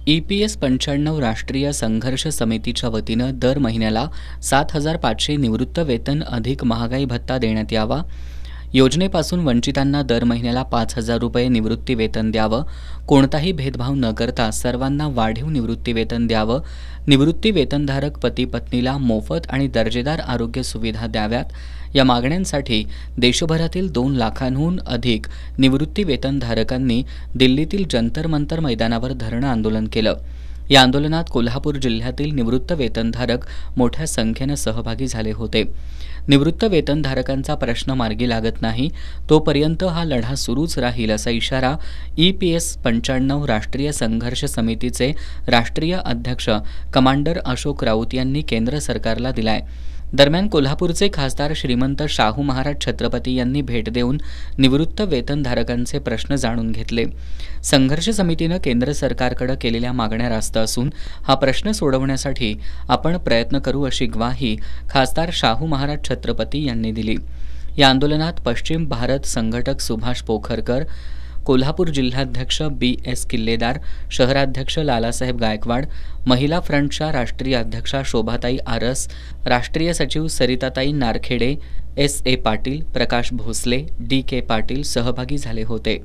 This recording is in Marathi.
EPS 95 राष्ट्रीय संघर्ष समितीच्या वतीनं दर महिन्याला 7,500 निवृत्त वेतन अधिक महागाई भत्ता देण्यात यावा. योजनेपासून वंचितांना दर महिन्याला 5,000 रुपये निवृत्ती वेतन द्यावं. कोणताही भेदभाव न करता सर्वांना वाढीव निवृत्ती वेतन द्यावं. निवृत्ती वेतनधारक पती पत्नीला मोफत आणि दर्जेदार आरोग्य सुविधा द्याव्यात. या मागण्यांसाठी देशभरातील 2 लाखांहून अधिक निवृत्ती वेतनधारकांनी दिल्लीतील जंतर मंतर मैदानावर धरणं आंदोलन केलं. या आंदोलनात कोल्हापूर जिल्ह्यातील निवृत्त वेतनधारक मोठ्या संख्येनं सहभागी झाले होते. निवृत्त वेतनधारकांचा प्रश्न मार्गी लागत नाही तोपर्यंत हा लढा सुरूच राहील असा इशारा EPS 95 राष्ट्रीय संघर्ष समितीचे राष्ट्रीय अध्यक्ष कमांडर अशोक राऊत यांनी केंद्र सरकारला दिलाय. दरम्यान कोल्हापूरचे खासदार श्रीमंत शाहू महाराज छत्रपती यांनी भेट देऊन निवृत्त वेतनधारकांचे प्रश्न जाणून घेतले. संघर्ष समितीनं केंद्र सरकारकडे केलेल्या मागण्या रास्त असून हा प्रश्न सोडवण्यासाठी आपण प्रयत्न करू अशी ग्वाही खासदार शाहू महाराज छत्रपती यांनी दिली. या आंदोलनात पश्चिम भारत संघटक सुभाष पोखरकर, कोल्हापूर जिल्हाध्यक्ष BS किल्लेदार, शहराध्यक्ष लालासाहेब गायकवाड, महिला फ्रंटच्या राष्ट्रीय अध्यक्षा शोभाताई आरस, राष्ट्रीय सचिव सरिताताई नारखेडे, SA पाटील, प्रकाश भोसले, DK पाटील सहभागी झाले होते.